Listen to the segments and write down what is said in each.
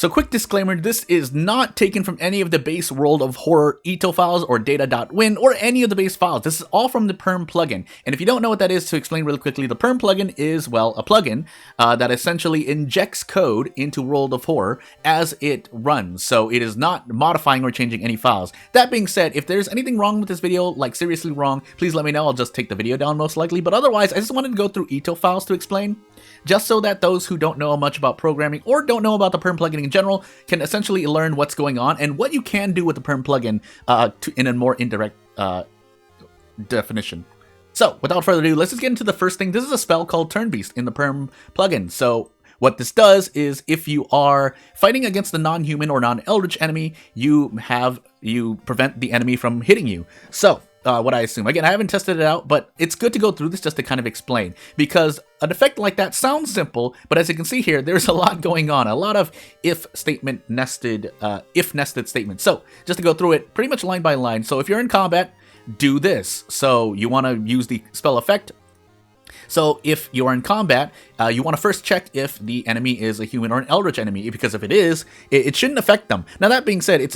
So quick disclaimer, this is not taken from any of the base World of Horror ETO files or data.win or any of the base files. This is all from the PERM plugin. And if you don't know what that is, to explain really quickly, the PERM plugin is, well, a plugin that essentially injects code into World of Horror as it runs. So it is not modifying or changing any files. That being said, if there's anything wrong with this video, like seriously wrong, please let me know. I'll just take the video down most likely. But otherwise, I just wanted to go through ETO files to explain, just so that those who don't know much about programming or don't know about the PERM plugin in general can essentially learn what's going on and what you can do with the PERM plugin in a more indirect definition. So, without further ado, let's just get into the first thing. This is a spell called Turn Beast in the PERM plugin. So, what this does is if you are fighting against the non-human or non-eldritch enemy, you prevent the enemy from hitting you. So, what I assume. Again, I haven't tested it out, but it's good to go through this just to kind of explain, because an effect like that sounds simple, but as you can see here, there's a lot going on, a lot of if nested statements. So just to go through it pretty much line by line. So if you're in combat, do this. So you want to use the spell effect. So if you're in combat, you want to first check if the enemy is a human or an eldritch enemy, because if it is, it shouldn't affect them. Now that being said, it's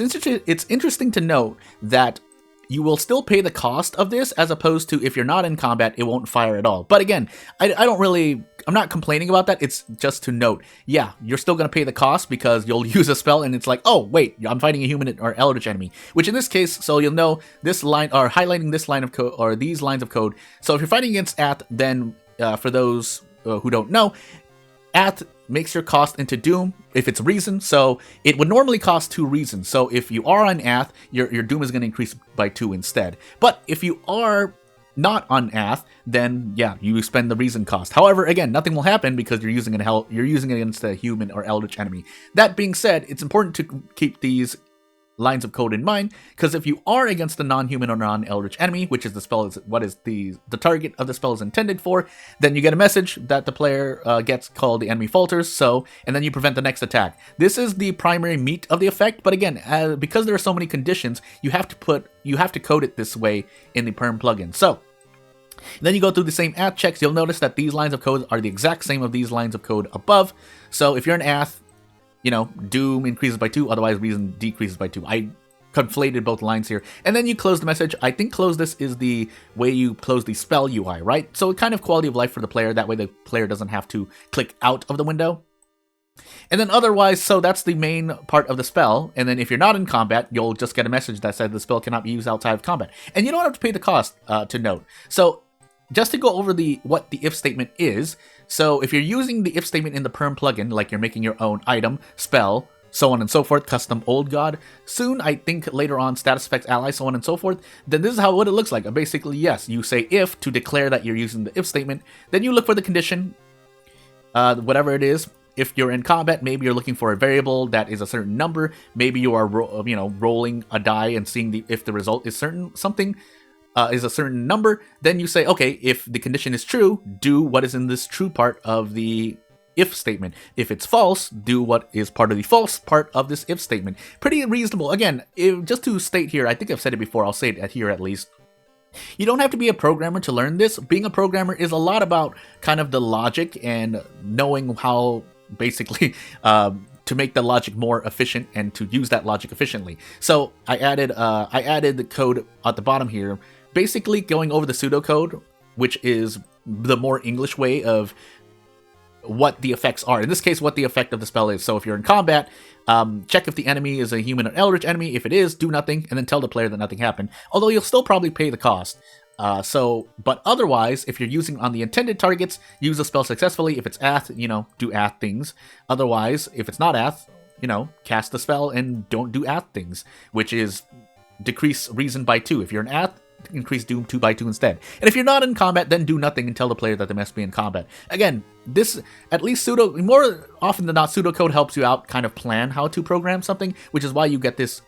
interesting to note that you will still pay the cost of this, as opposed to if you're not in combat, it won't fire at all. But again, I'm not complaining about that. It's just to note, yeah, you're still going to pay the cost because you'll use a spell and it's like, oh, wait, I'm fighting a human or eldritch enemy. Which in this case, so you'll know this line, or highlighting this line of code, or these lines of code. So if you're fighting against Ath, then for those who don't know, Ath makes your cost into Doom if it's Reason, so it would normally cost 2 Reason. So if you are on Ath, your Doom is going to increase by 2 instead. But if you are not on Ath, then yeah, you spend the Reason cost. However, again, nothing will happen because you're using it against a human or eldritch enemy. That being said, it's important to keep these lines of code in mind, because if you are against the non-human or non-eldritch enemy, which is the spell, the target of the spell is intended for, then you get a message that the player gets called the enemy falters, and then you prevent the next attack. This is the primary meat of the effect, but again, because there are so many conditions, you have to code it this way in the PERM plugin. So then you go through the same Ath checks. You'll notice that these lines of code are the exact same of these lines of code above. So if you're an Ath, Doom increases by 2, otherwise Reason decreases by 2. I conflated both lines here. And then you close the message. I think close this is the way you close the spell UI, right? So kind of quality of life for the player. That way the player doesn't have to click out of the window. And then otherwise, so that's the main part of the spell. And then if you're not in combat, you'll just get a message that says the spell cannot be used outside of combat. And you don't have to pay the cost to note. So just to go over what the if statement is. So if you're using the if statement in the PERM plugin, like you're making your own item, spell, so on and so forth, custom old god, soon, I think later on, status effects, ally, so on and so forth, then this is what it looks like. Basically, yes, you say if to declare that you're using the if statement, then you look for the condition, whatever it is. If you're in combat, maybe you're looking for a variable that is a certain number. Maybe you are rolling a die and seeing if the result is something is a certain number. Then you say, okay, if the condition is true, do what is in this true part of the if statement. If it's false, do what is part of the false part of this if statement. Pretty reasonable. Again, just to state here, I think I've said it before, I'll say it here at least. You don't have to be a programmer to learn this. Being a programmer is a lot about kind of the logic and knowing how basically to make the logic more efficient and to use that logic efficiently. So I added the code at the bottom here, basically going over the pseudo-code, which is the more English way of what the effects are. In this case, what the effect of the spell is. So if you're in combat, check if the enemy is a human or eldritch enemy. If it is, do nothing, and then tell the player that nothing happened. Although you'll still probably pay the cost. But otherwise, if you're using on the intended targets, use the spell successfully. If it's Ath, do Ath things. Otherwise, if it's not Ath, cast the spell and don't do Ath things, which is decrease Reason by 2. If you're an Ath, increase Doom 2 by 2 instead. And if you're not in combat, then do nothing and tell the player that they must be in combat. Again, this, at least more often than not, pseudocode helps you out kind of plan how to program something, which is why you get this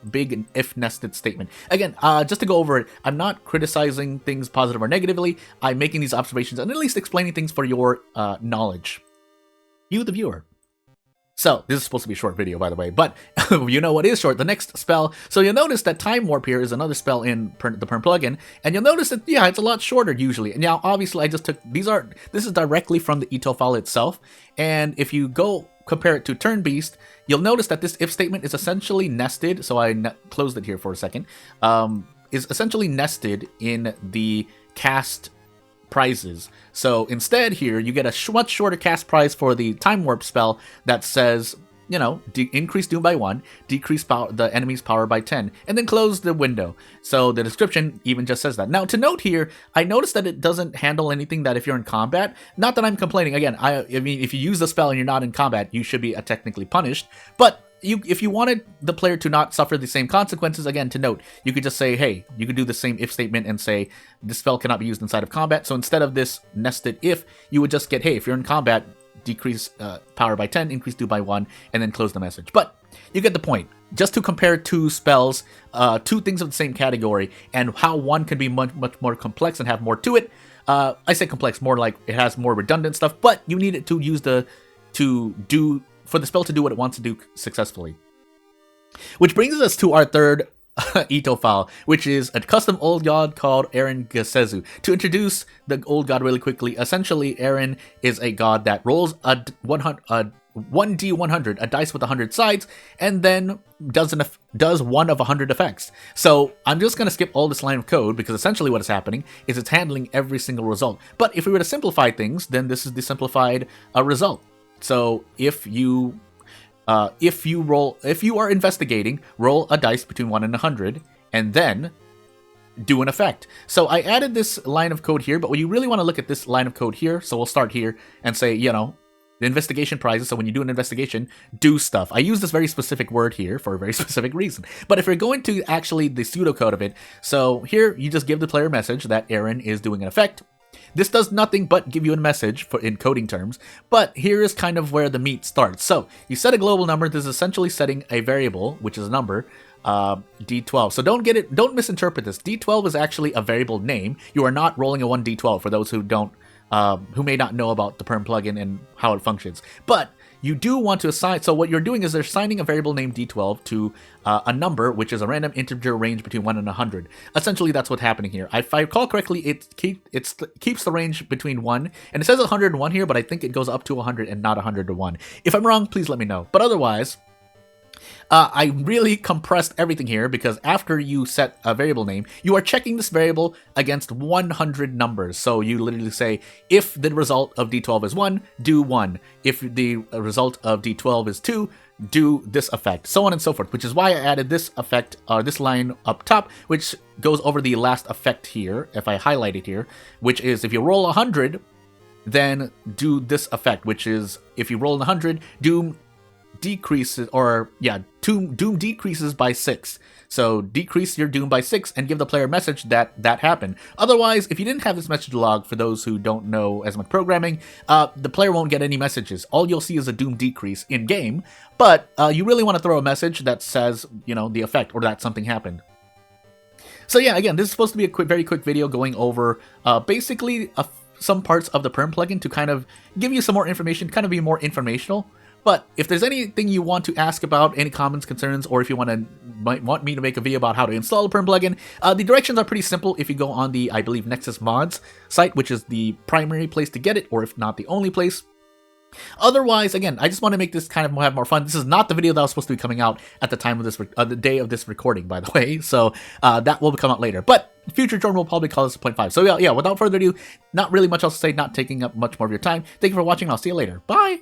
big and if nested statement. Again, just to go over it, I'm not criticizing things positive or negatively. I'm making these observations and at least explaining things for your knowledge. You, the viewer. So, this is supposed to be a short video, by the way, but you know what is short? The next spell. So you'll notice that Time Warp here is another spell in the PERM plugin, and you'll notice that, yeah, it's a lot shorter usually. And now, obviously, I just took, this is directly from the ETO file itself, and if you go compare it to Turn Beast, you'll notice that this if statement is essentially nested. So I closed it here for a second. Is essentially nested in the cast prizes. So instead here, you get a much shorter cast prize for the Time Warp spell that says, you know, increase Doom by 1, decrease the enemy's power by 10, and then close the window. So the description even just says that. Now, to note here, I noticed that it doesn't handle anything that if you're in combat, not that I'm complaining, again, I mean, if you use the spell and you're not in combat, you should be technically punished, but if you wanted the player to not suffer the same consequences, again, to note, you could just say, hey, you could do the same if statement and say, this spell cannot be used inside of combat. So instead of this nested if, you would just get, hey, if you're in combat, decrease power by 10, increase do by 1, and then close the message. But you get the point. Just to compare two spells, two things of the same category, and how one can be much more complex and have more to it. I say complex, more like it has more redundant stuff, but you need it to use for the spell to do what it wants to do successfully. Which brings us to our third Ito file, which is a custom old god called EREN-GEZESU. To introduce the old god really quickly, essentially Eren is a god that rolls a 1d100, a dice with 100 sides, and then does one of 100 effects. So I'm just going to skip all this line of code because essentially what is happening is it's handling every single result. But if we were to simplify things, then this is the simplified result. So if you are investigating, roll a dice between 1 and 100, and then do an effect. So I added this line of code here, but when you really want to look at this line of code here, so we'll start here and say, you know, the investigation prizes. So when you do an investigation, do stuff. I use this very specific word here for a very specific reason. But if you're going to actually the pseudocode of it, so here you just give the player a message that Eren is doing an effect. This does nothing but give you a message in coding terms, but here is kind of where the meat starts. So you set a global number. This is essentially setting a variable, which is a number, D12. So don't misinterpret this. D12 is actually a variable name. You are not rolling a 1D12 for those who may not know about the PERM plugin and how it functions. But you do want to assign, so what you're doing is they're assigning a variable named D12 to a number, which is a random integer range between 1 and 100. Essentially, that's what's happening here. If I recall correctly, it keeps the range between 1, and it says 101 here, but I think it goes up to 100 and not 100 to 1. If I'm wrong, please let me know. But otherwise, I really compressed everything here because after you set a variable name, you are checking this variable against 100 numbers. So you literally say, if the result of D12 is 1, do 1. If the result of D12 is 2, do this effect, so on and so forth, which is why I added this effect, or this line up top, which goes over the last effect here, if I highlight it here, which is if you roll 100, then do this effect, which is if you roll 100, Doom decreases, Doom decreases by 6. So decrease your Doom by 6 and give the player a message that happened. Otherwise, if you didn't have this message log, for those who don't know as much programming, the player won't get any messages. All you'll see is a Doom decrease in game, but you really want to throw a message that says, you know, the effect or that something happened. So yeah, again, this is supposed to be a very quick video going over basically some parts of the PERM plugin to kind of give you some more information, kind of be more informational. But if there's anything you want to ask about, any comments, concerns, or if you might want me to make a video about how to install a PERM plugin, the directions are pretty simple if you go on the, I believe, Nexus Mods site, which is the primary place to get it, or if not the only place. Otherwise, again, I just want to make this kind of have more fun. This is not the video that was supposed to be coming out at the time of this, the day of this recording, by the way. So that will come out later. But future Jordan will probably call this 0.5. So yeah, without further ado, not really much else to say, not taking up much more of your time. Thank you for watching. I'll see you later. Bye.